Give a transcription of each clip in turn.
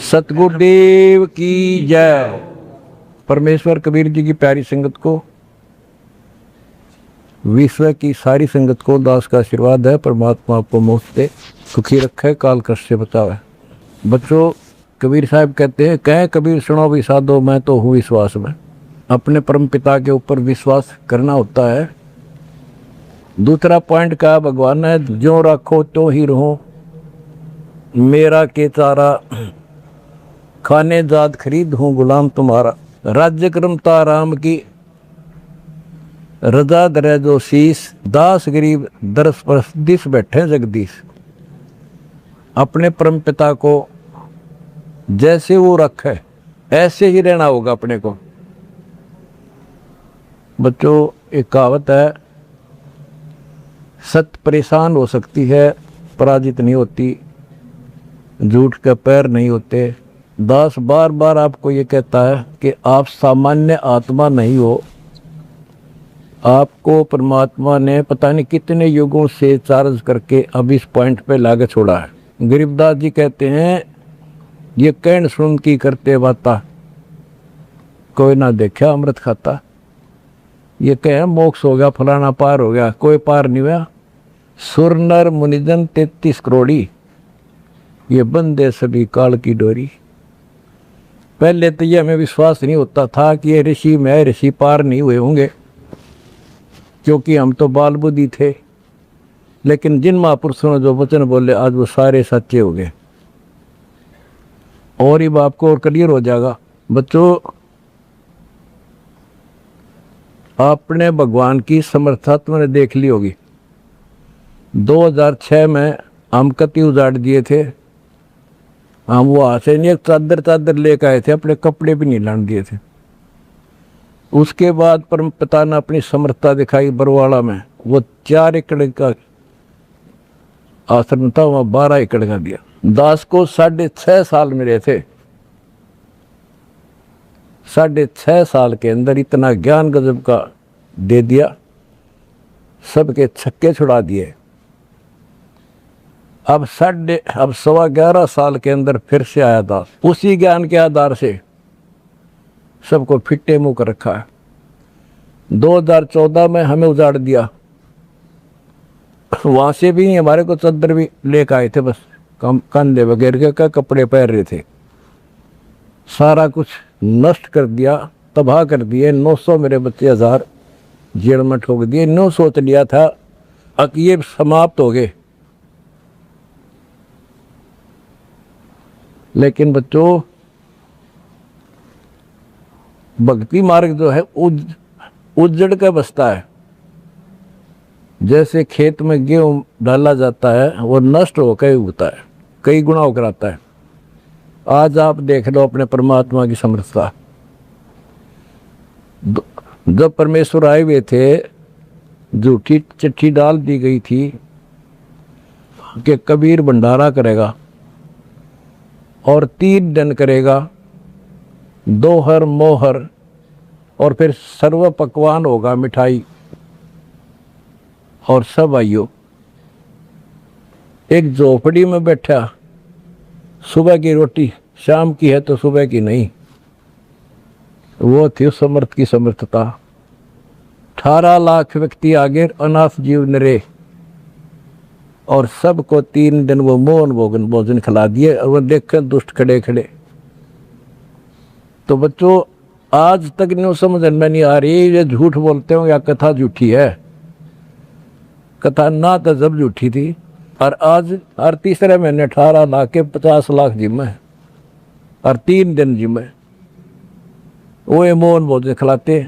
सतगुरुदेव की जय। परमेश्वर कबीर जी की प्यारी संगत को, विश्व की सारी संगत को दास का आशीर्वाद है। परमात्मा आपको मुफ्त दे, सुखी रखे, काल कष्ट से बचावे। बच्चों, कबीर साहब कहते हैं, कह कबीर सुनो भी साधो, मैं तो हूँ विश्वास में। अपने परम पिता के ऊपर विश्वास करना होता है। दूसरा पॉइंट का भगवान है, जो रखो तो ही रहो, मेरा के चारा खाने जात खरीद हूँ गुलाम तुम्हारा। राज्य क्रमता राम की रजा दरे जो शीस, दास गरीब दरस परस दिस बैठे जगदीश। अपने परम पिता को जैसे वो रखे ऐसे ही रहना होगा अपने को। बच्चों, एक कहावत है, सत्य परेशान हो सकती है, पराजित नहीं होती, झूठ के पैर नहीं होते। दास बार बार आपको ये कहता है कि आप सामान्य आत्मा नहीं हो। आपको परमात्मा ने पता नहीं कितने युगों से चार्ज करके अब इस पॉइंट पे लाके छोड़ा है। गरीबदास जी कहते हैं, ये कहन सुन की करते बाता, कोई ना देखा अमृत खाता। ये कहे मोक्ष हो गया, फलाना पार हो गया, कोई पार नहीं हुआ। सुर नर मुनिजन 33 करोड़ी, ये बंदे सभी काल की डोरी। पहले तो ये हमें विश्वास नहीं होता था कि ये ऋषि में ऋषि पार नहीं हुए होंगे, क्योंकि हम तो बाल बुद्धि थे। लेकिन जिन महापुरुषों ने जो वचन बोले, आज वो सारे सच्चे हो गए। और ये बाप को और क्लियर हो जाएगा। बच्चों, आपने भगवान की समर्था तुमने देख ली होगी। 2006 में हम कति उजाड़ दिए थे। हम वहाँ से नहीं, एक चादर लेकर आए थे, अपने कपड़े भी नहीं लाने दिए थे। उसके बाद परम पिता ने अपनी समर्थता दिखाई बरवाड़ा में। वो 4 एकड़ का आश्रम था, वहाँ 12 एकड़ का दिया। दास को 6.5 साल मिले थे। 6.5 साल के अंदर इतना ज्ञान गजब का दे दिया, सबके छक्के छुड़ा दिए। अब 11.25 साल के अंदर फिर से आया दास, उसी ज्ञान के आधार से सबको फिट्टे मुंह कर रखा है। 2014 में हमें उजाड़ दिया, वहां से भी हमारे को चद्दर भी लेकर आए थे, बस कंधे वगैरह के कपड़े पहन रहे थे। सारा कुछ नष्ट कर दिया, तबाह कर दिए। 900 मेरे बच्चे 1000 जेल में ठोक दिए। 9 सोच लिया था कि ये समाप्त हो गए, लेकिन बच्चों, भक्ति मार्ग जो है उजड़ के बसता है। जैसे खेत में गेहूं डाला जाता है, वो नष्ट होकर उगता है, कई गुना होकर आता है। आज आप देख लो अपने परमात्मा की समर्थता। जब परमेश्वर आए हुए थे, झूठी चिट्ठी डाल दी गई थी कि कबीर भंडारा करेगा और 3 दिन करेगा, दोहर मोहर, और फिर सर्व पकवान होगा, मिठाई और सब आइयो। एक झोपड़ी में बैठा, सुबह की रोटी शाम की है तो सुबह की नहीं। वो थी उस समर्थ की समर्थता। 18 लाख व्यक्ति आगे, अनाथ जीव नरे, और सबको 3 दिन वो मोहन भोजन खिला दिए। और वो देखें दुष्ट खड़े खड़े। तो बच्चों, आज तक नहीं समझ में नहीं आ रही ये झूठ बोलते हो या कथा झूठी है। कथा ना तो जब झूठी थी, और आज हर तीसरे महीने 18 लाख के 50 लाख जिम्मे, और 3 दिन जिम्मे वो ये मोहन भोजन खिलाते।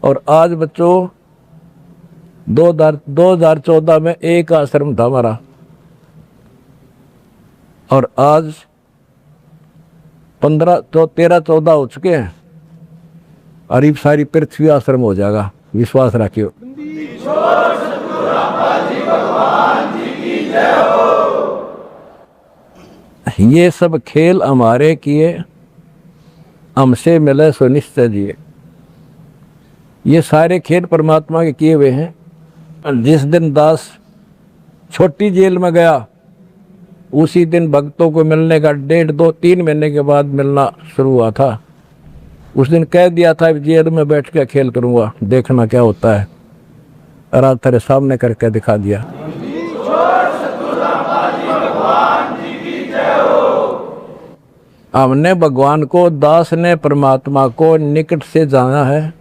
और आज बच्चों, 2014 में एक आश्रम था हमारा, और आज 13-14 हो चुके हैं, और ये सारी पृथ्वी आश्रम हो जाएगा। विश्वास रखियो। ये सब खेल हमारे किए, हमसे मिले सो निश्चय जिए। ये सारे खेल परमात्मा के किए हुए हैं। जिस दिन दास छोटी जेल में गया, उसी दिन भक्तों को मिलने का 1.5-2-3 महीने के बाद मिलना शुरू हुआ था। उस दिन कह दिया था जेल में बैठ के खेल करूंगा, देखना क्या होता है, और आज तेरे सामने करके दिखा दिया। हमने भगवान को, दास ने परमात्मा को निकट से जाना है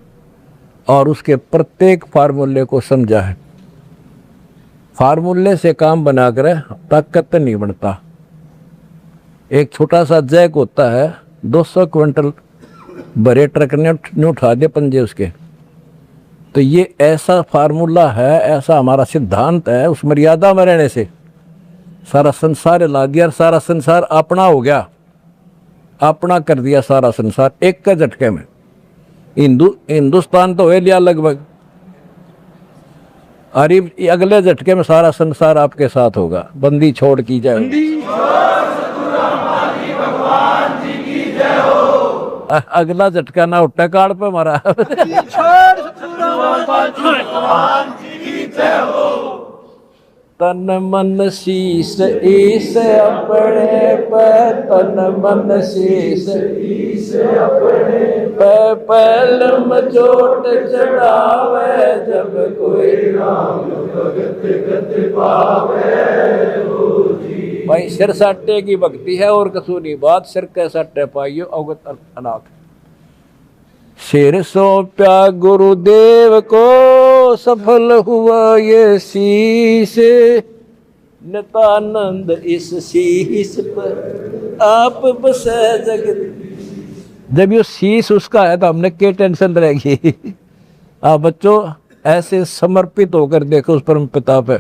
और उसके प्रत्येक फार्मूले को समझा है। फार्मूले से काम बनाकर ताकत नहीं बनता। एक छोटा सा जैक होता है, 200 क्विंटल भरे ट्रक ने उठा दिए पंजे उसके। तो ये ऐसा फार्मूला है, ऐसा हमारा सिद्धांत है। उस मर्यादा में रहने से सारा संसार ला दिया और सारा संसार अपना हो गया, अपना कर दिया सारा संसार एक के झटके में। हिंदुस्तान तो हो लिया लगभग, अरे अगले झटके में सारा संसार आपके साथ होगा। बंदी छोड़ की जाए, अगला झटका ना उठा काड़ पे मारा। तन मन शीस ईस अपने पे, तन मन शीस ईस अपने पे, पैल में चोट चढ़ावे, जब कोई राम भगत गत पावे। भाई सिर साटे की भक्ति है और कसूरी बात, सिर के साटे पाइयो अवगत अनाथ। सिर सौंप्या गुरुदेव को, सफल हुआ ये शीश, नितानंद इस शीश पर आप बसे जगत। जब ये शीश उसका है तो हमने क्या टेंशन रहेगी। आप बच्चों ऐसे समर्पित होकर देखो उस परम पिता पे।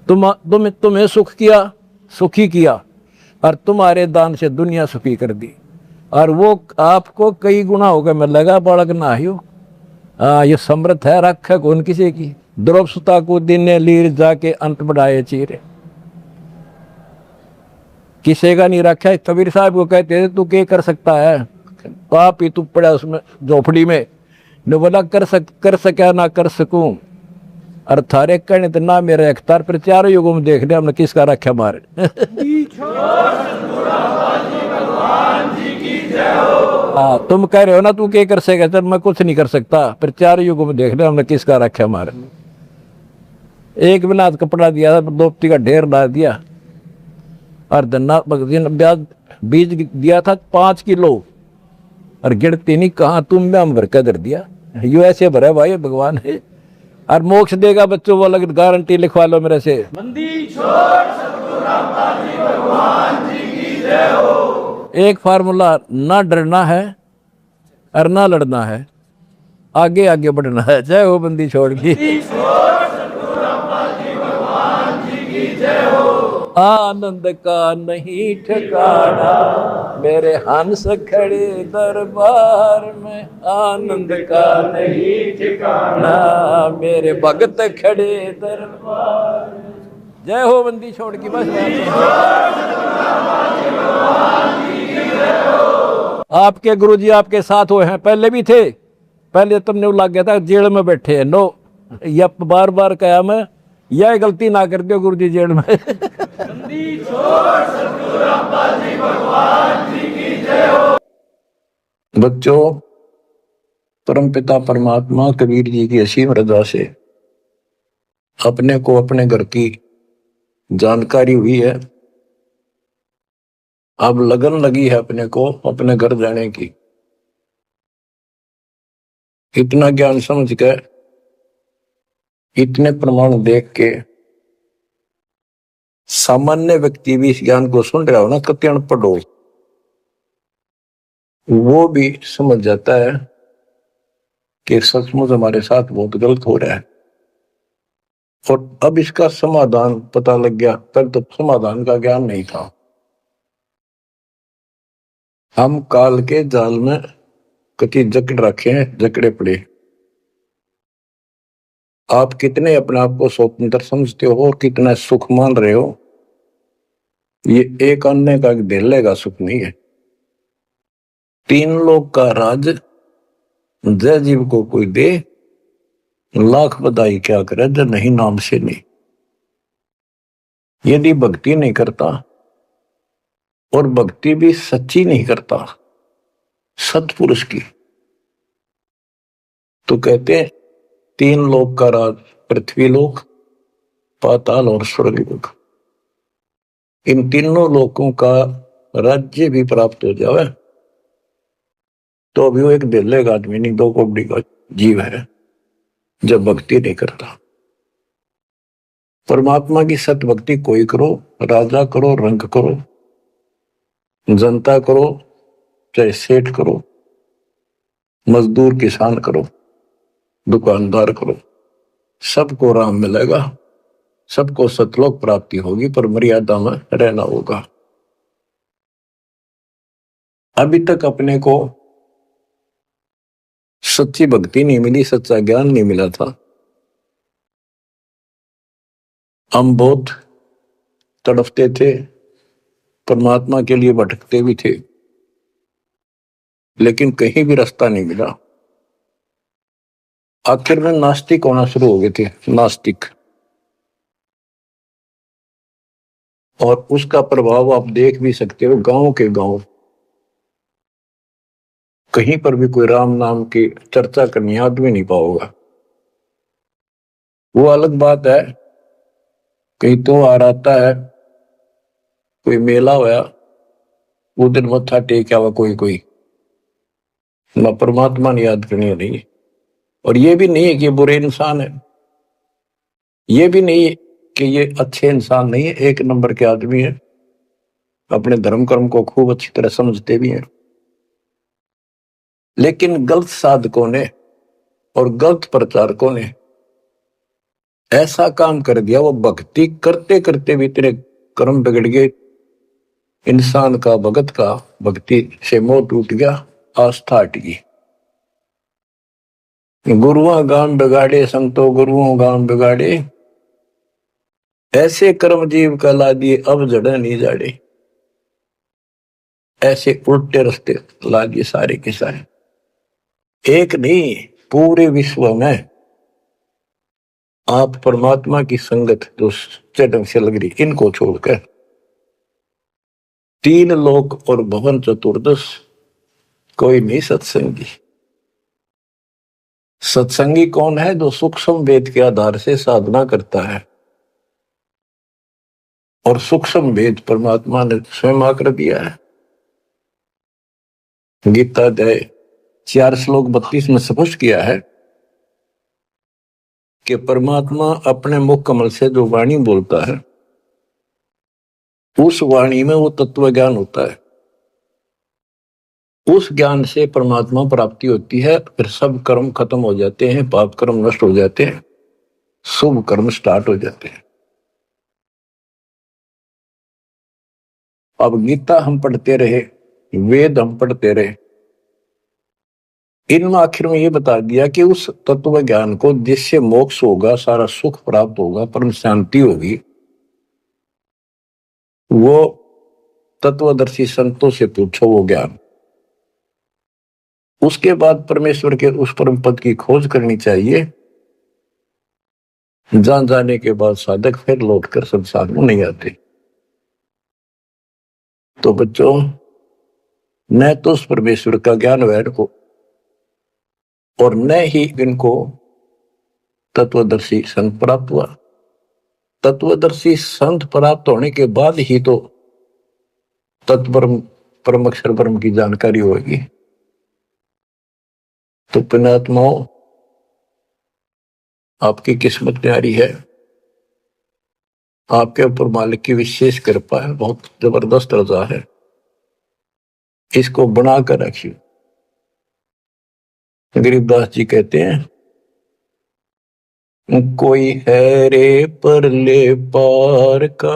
तुम्हें सुख किया, सुखी किया, और तुम्हारे दान से दुनिया सुखी कर दी, और वो आपको कई गुना होकर मिलेगा। बालक ना ही हो, ये समृद्ध है, रख कौन किसी की। द्रौपसुता को दिन लीर जाके अंत बढ़ाए चीरे, किसी का नहीं रखा। कबीर साहब को कहते थे तू क्या कर सकता है, पाप ही तू पड़ा उसमें झोपड़ी में। ने बोला कर सका ना कर सकूं, और थारे कहने तो ना मेरा अख्तार, पर चारों युगों में देख लिया हमने किसका रखा मारे। हाँ तुम कह रहे हो ना तू क्या कर सकेगा, चल मैं कुछ नहीं कर सकता, पर चारों युगों में देख लिया हमने किसका रखा मारे। एक बिना कपड़ा दिया था, दोपती का ढेर ला दिया, और धन्ना ब्याज बीज दिया था 5 किलो, और गिरती नहीं कहाँ तुम में हम भर कर धर दिया। यू ऐसे भरा भाई भगवान है, और मोक्ष देगा बच्चों वो अलग गारंटी लिखवा लो मेरे से। एक फार्मूला, ना डरना है और ना लड़ना है, आगे आगे बढ़ना है। जय हो बंदी छोड़ की। आनंद का नहीं ठिकाना, मेरे हंस खड़े दरबार में, आनंद का नहीं ठिकाना, मेरे भगत खड़े दरबार में। जय हो बंदी छोड़ की। बस आपके गुरुजी आपके साथ हुए हैं, पहले भी थे। पहले तुमने लग गया था जेल में बैठे हैं, नो या बार बार कहा मैं, यह गलती ना कर दो गुरुजी जेल में। बच्चों परमपिता परमात्मा कबीर जी की असीम रजा से अपने को अपने घर की जानकारी हुई है। अब लगन लगी है अपने को अपने घर जाने की। इतना ज्ञान समझ के, इतने प्रमाण देख के सामान्य व्यक्ति भी इस ज्ञान को सुन रहा हो ना, कति अनपढ़ हो, वो भी समझ जाता है कि सचमुच हमारे साथ बहुत गलत हो रहा है। और अब इसका समाधान पता लग गया, तब तो समाधान का ज्ञान नहीं था। हम काल के जाल में कति जकड़ रखे हैं, जकड़े पड़े। आप कितने अपने आप को स्वतंत्र समझते हो और कितना सुख मान रहे हो, ये एक अन्य का धेले का सुख नहीं है। 3 लोक का राज जय जीव को कोई दे, लाख बधाई क्या करे जब नहीं नाम से नहीं। यदि भक्ति नहीं करता और भक्ति भी सच्ची नहीं करता, सत्पुरुष की। तो कहते हैं 3 लोक का राज, पृथ्वी लोक, पाताल और स्वर्ग लोक। इन तीनों लोकों का राज्य भी प्राप्त हो जाए तो अभी वो एक दिल्ले का आदमी नहीं, 2 कोड़ी का जीव है जब भक्ति नहीं करता। परमात्मा की सत भक्ति कोई करो, राजा करो, रंग करो, जनता करो, चाहे सेठ करो, मजदूर किसान करो, दुकानदार करो, सबको राम मिलेगा, सबको सतलोक प्राप्ति होगी, पर मर्यादा में रहना होगा। अभी तक अपने को सच्ची भक्ति नहीं मिली, सच्चा ज्ञान नहीं मिला था। हम बहुत तड़पते थे, परमात्मा के लिए भटकते भी थे, लेकिन कहीं भी रास्ता नहीं मिला। आखिर में नास्तिक होना शुरू हो गए थे, नास्तिक। और उसका प्रभाव आप देख भी सकते हो, गांव के गांव कहीं पर भी कोई राम नाम की चर्चा करनी आदमी नहीं पाओगा। वो अलग बात है, कहीं तो आ रहता है, कोई मेला होया, वो दिन मत्था टेक आवा कोई ना, परमात्मा ने याद करनी नहीं। और ये भी नहीं है कि ये बुरे इंसान है, ये भी नहीं है कि ये अच्छे इंसान नहीं है, 1 नंबर के आदमी है, अपने धर्म कर्म को खूब अच्छी तरह समझते भी हैं। लेकिन गलत साधकों ने और गलत प्रचारकों ने ऐसा काम कर दिया, वो भक्ति करते करते भी तेरे कर्म बिगड़ गए, इंसान का भगत का भक्ति से मोह टूट गया, आस्था हट गई। गुरुओं गांव बिगाड़े, संतो गुरुओं गांव बिगाड़े, ऐसे कर्म जीव का ला दिए, अब जड़े नहीं जाड़े। ऐसे उल्टे रास्ते ला दिए सारे के सारे। एक नहीं, पूरे विश्व में आप परमात्मा की संगत जो सच्चे ढंग से लग रही, इनको छोड़कर 3 लोक और भवन चतुर्दश कोई नहीं सत्संगी। सत्संगी कौन है? जो सूक्ष्म वेद के आधार से साधना करता है, और सूक्ष्म वेद परमात्मा ने स्वयं आकर दिया है। गीता अध्याय 4 श्लोक 32 में स्पष्ट किया है कि परमात्मा अपने मुख कमल से जो वाणी बोलता है, उस वाणी में वो तत्व ज्ञान होता है। उस ज्ञान से परमात्मा प्राप्ति होती है, फिर सब कर्म खत्म हो जाते हैं, पाप कर्म नष्ट हो जाते हैं, शुभ कर्म स्टार्ट हो जाते हैं। अब गीता हम पढ़ते रहे, वेद हम पढ़ते रहे, इनमें आखिर में ये बता दिया कि उस तत्व ज्ञान को जिससे मोक्ष होगा, सारा सुख प्राप्त होगा, परम शांति होगी, वो तत्वदर्शी संतों से पूछो वो ज्ञान। उसके बाद परमेश्वर के उस परम पद की खोज करनी चाहिए। जान जाने के बाद साधक फिर लौटकर संसार में नहीं आते। तो बच्चों, न तो उस परमेश्वर का ज्ञान वैर को, और न ही इनको तत्वदर्शी संत प्राप्त हुआ। तत्वदर्शी संत प्राप्त होने के बाद ही तो तत्परम परम अक्षर ब्रह्म की जानकारी होगी। तो पुण्यात्माओं, आपकी किस्मत प्यारी है, आपके ऊपर मालिक की विशेष कृपा है, बहुत जबरदस्त रजा है, इसको बनाकर रखिए। गरीबदास जी कहते हैं, कोई है रे परले पार का,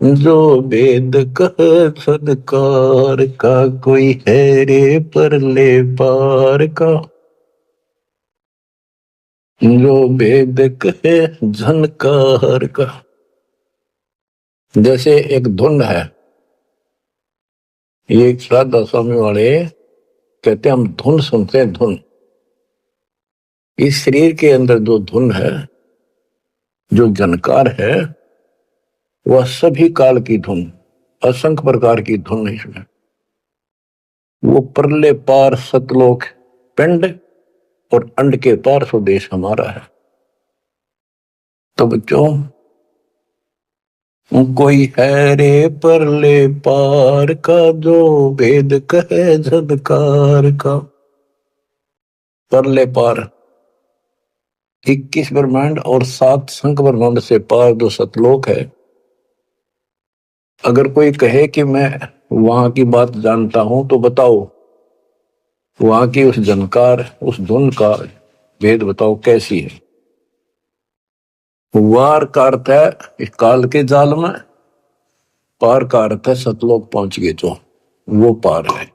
जो वेद कह सदकार का। कोई है रे परले पार का, जो वेद कहे झनकार का। जैसे एक धुन है, ये एक श्राद्धा स्वामी वाले कहते हैं, हम धुन सुनते हैं, धुन। इस शरीर के अंदर जो धुन है, जो झनकार है, वह सभी काल की धुन, असंख्य प्रकार की धुन नहीं सुने। वो परले पार सतलोक पिंड और अंड के पार स्वदेश हमारा है। तो बच्चों, कोई है रे परले पार का जो भेद कहे झदकार का। परले पार 21 ब्रह्मांड और 7 संख ब्रह्मांड से पार जो सतलोक है, अगर कोई कहे कि मैं वहां की बात जानता हूं तो बताओ, वहां की उस जनकार उस धुन का भेद बताओ कैसी है। वार का अर्थ है इस काल के जाल में, पार का अर्थ है सतलोक पहुंच गए जो, वो पार है।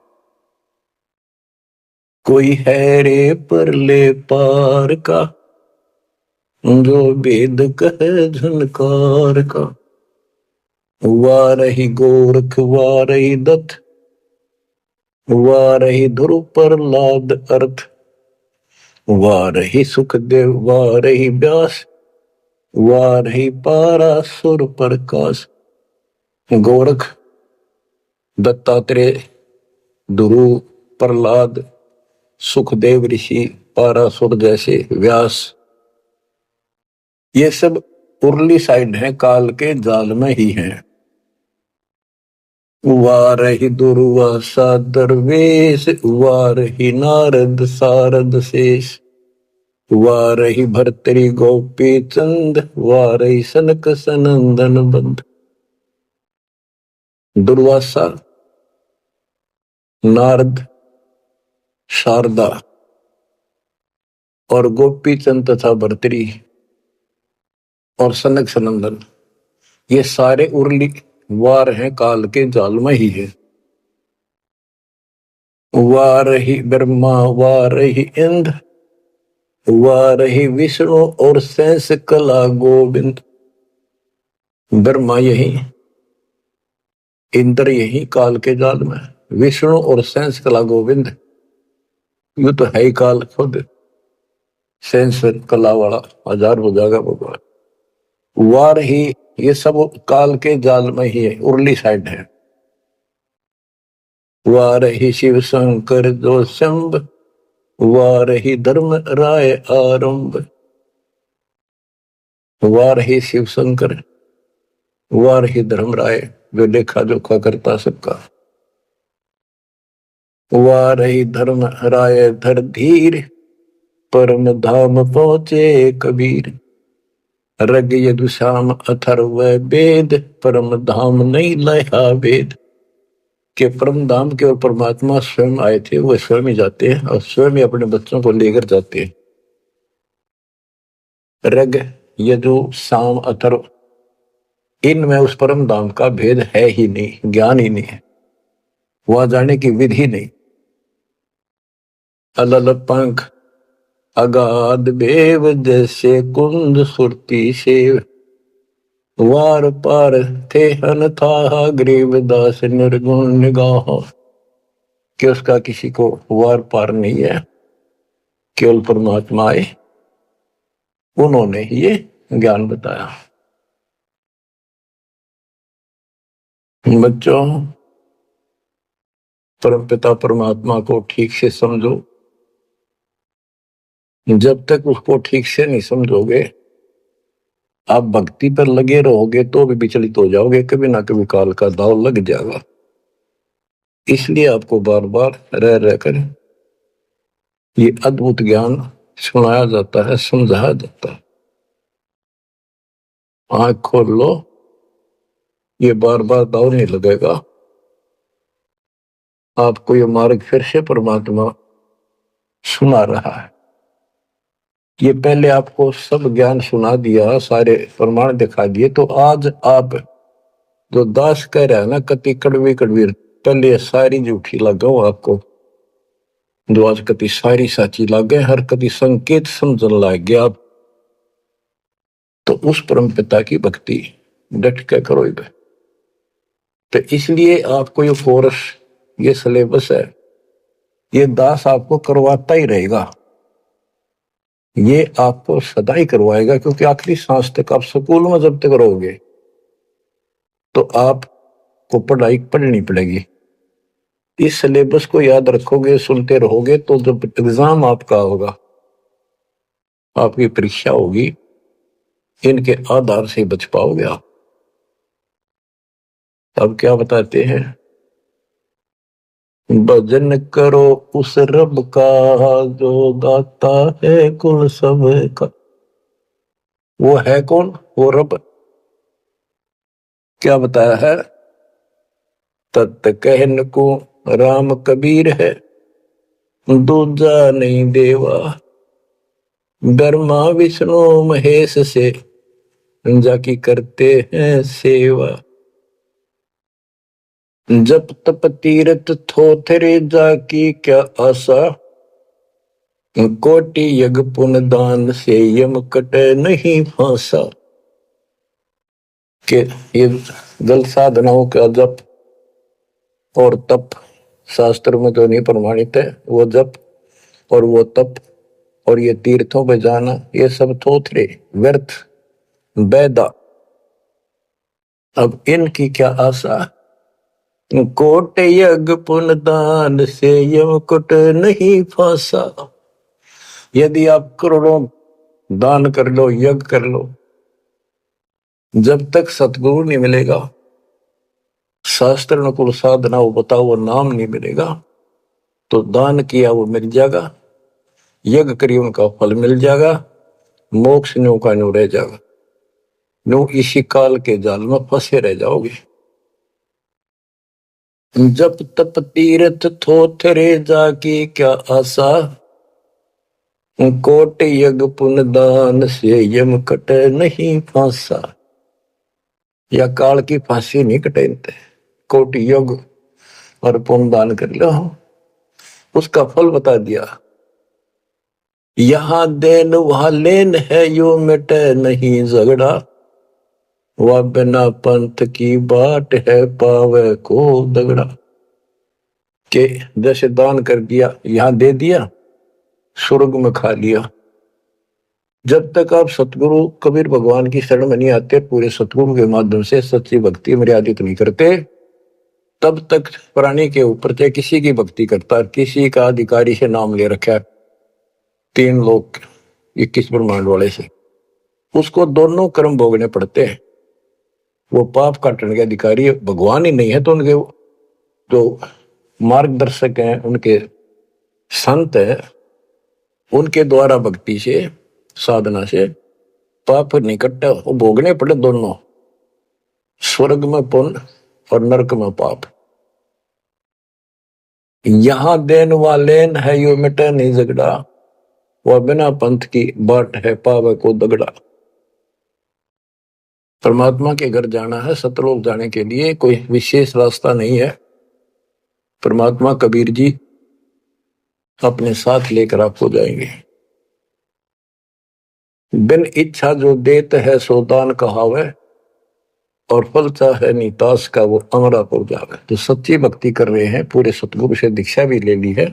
कोई है रे परले पार का जो भेद कहे झनकार का। वारही गोरख वारही दत्त वारही ध्रुव प्रहलाद अर्थ। वारही सुखदेव वारही व्यास वारही पारासुर प्रकाश। गोरख, दत्तात्रेय, ध्रुव, प्रहलाद, सुखदेव ऋषि, पारासुर जैसे, व्यास, ये सब उर्ली साइड है, काल के जाल में ही है। वारही दुर्वासा दरवेश वारही नारद सारद शेष। वारही भर्तरी गोपी चंद वारही सनक सनंदन बंद। दुर्वासा, नारद, शारदा और गोपी चंद तथा भर्तरी और सनक सनंदन, ये सारे उर्ली वार हैं, काल के जाल में ही है। वारही ब्रह्मा वारही इंद्र वारही विष्णु और शेष कला गोविंद। ब्रह्मा यही, इंद्र यही काल के जाल में, विष्णु और शेष कला गोविंद ये तो है ही काल खुद, शेष कला वाला हजार हो जाएगा भगवान। वार ही ये सब काल के जाल में ही है, उर्ली साइड है। वारही शिव शंकर जो शंभ वारही धर्म राय आरंभ। वारही शिव शंकर वारही धर्म राय जो लेखा जोखा करता सबका। वारही धर्म राय धर धीर परम धाम पहुंचे कबीर। रग यदुश्याम अथर्व वेद परम धाम नहीं लया वेद। के परम धाम के और परमात्मा स्वयं आए थे, वो स्वयं ही जाते हैं और स्वयं ही अपने बच्चों को लेकर जाते हैं। रग यदु साम अथर्व, इनमें उस परम धाम का भेद है ही नहीं, ज्ञान ही नहीं है, वहां जाने की विधि नहीं। अलल पंख अगाध बेव जैसे कुंद सुरती सेव। वार पार थे हन था ग्रीवदास निर्गुण निगाह। कि उसका किसी को वार पार नहीं है, केवल परमात्मा आए, उन्होंने ये ज्ञान बताया। बच्चों, परमपिता परमात्मा को ठीक से समझो। जब तक उसको ठीक से नहीं समझोगे, आप भक्ति पर लगे रहोगे तो भी विचलित हो जाओगे, कभी ना कभी काल का दाव लग जाएगा। इसलिए आपको बार बार रह रहकर ये अद्भुत ज्ञान सुनाया जाता है, समझाया जाता है। आंख खोल लो, ये बार बार दाव नहीं लगेगा। आपको ये मार्ग फिर से परमात्मा सुना रहा है। ये पहले आपको सब ज्ञान सुना दिया, सारे प्रमाण दिखा दिए, तो आज आप जो दास कह रहा है ना, कति कड़वी कड़वी, पहले सारी झूठी लगाओ आपको, जो आज कति सारी साची लागे, हर कति संकेत समझन लग गया आप, तो उस परम पिता की भक्ति डट के करो। तो इसलिए आपको ये कोर्स, ये सिलेबस है, ये दास आपको करवाता ही रहेगा, ये आपको सदा ही करवाएगा, क्योंकि आखिरी सांस तक आप स्कूल में जब तक रहोगे तो आप को पढ़ाई पढ़नी पड़ेगी। इस सिलेबस को याद रखोगे, सुनते रहोगे, तो जब एग्जाम आपका होगा, आपकी परीक्षा होगी, इनके आधार से बच पाओगे आप। अब क्या बताते हैं, भजन करो उस रब का जो दाता है कुल सब का। वो है कौन? वो रब। क्या बताया है? तत् कहन को राम कबीर है, दूजा नहीं देवा, ब्रह्मा विष्णु महेश से जाकी करते हैं सेवा। जब तप तीरथ थोथरे जाकी क्या आशा, कोटि यज्ञ पुण्य दान से यम कटे नहीं फांसा। के ये जल साधनाओं का जप और तप शास्त्र में तो नहीं प्रमाणित है। वो जप और वो तप और ये तीर्थों पे जाना, ये सब थोथरे व्यर्थ बैदा। अब इनकी क्या आशा? कोट यज्ञ पुण्य दान से यम कुट नहीं फांसा। यदि आप करोड़ों दान कर लो, यज्ञ कर लो, जब तक सतगुरु नहीं मिलेगा, शास्त्र अनुकूल साधना वो बताओ वो नाम नहीं मिलेगा, तो दान किया वो मिल जाएगा, यज्ञ करिए उनका फल मिल जाएगा, मोक्ष न्यू का न्यू रह जाएगा। न्यू इसी काल के जाल में फंसे रह जाओगे। जब तप तीर्थ थोथरे जाकी क्या आशा, कोट यज्ञ पुण्य दान से यम कटे नहीं फांसा। या काल की फांसी नहीं कटेंते, कोटि यज्ञ और पुण्य दान कर लो, उसका फल बता दिया। यहां देन वहां लेन है, यो मिटे नहीं झगड़ा, वह बिना पंथ की बाट है पावे को दगड़ा। के जैसे दान कर दिया, यहां दे दिया, स्वर्ग में खा लिया। जब तक आप सतगुरु कबीर भगवान की शरण में नहीं आते, पूरे सतगुरु के माध्यम से सच्ची भक्ति मर्यादित नहीं करते, तब तक प्राणी के ऊपर चाहे किसी की भक्ति करता, किसी का अधिकारी से नाम ले रखा है, 3 लोग 21 ब्रह्मांड वाले से, उसको दोनों कर्म भोगने पड़ते हैं। वो पाप काटने के अधिकारी भगवान ही नहीं है, तो उनके जो मार्गदर्शक हैं, उनके संत है, उनके द्वारा भक्ति से साधना से पाप नहीं कटता, वो भोगने पड़े दोनों, स्वर्ग में पुण्य और नरक में पाप। यहां देन वालेन है, यो मिटे नहीं झगड़ा, वह बिना पंथ की बाट है पावे को दगड़ा। परमात्मा के घर जाना है, सतलोक जाने के लिए कोई विशेष रास्ता नहीं है। परमात्मा कबीर जी अपने साथ लेकर आपको जाएंगे। बिन इच्छा जो देत है सो दान कहावे, और फल चाहे नीतास का वो अमरा को जावे। तो सच्ची भक्ति कर रहे हैं, पूरे सतगुरु से दीक्षा भी ले ली है,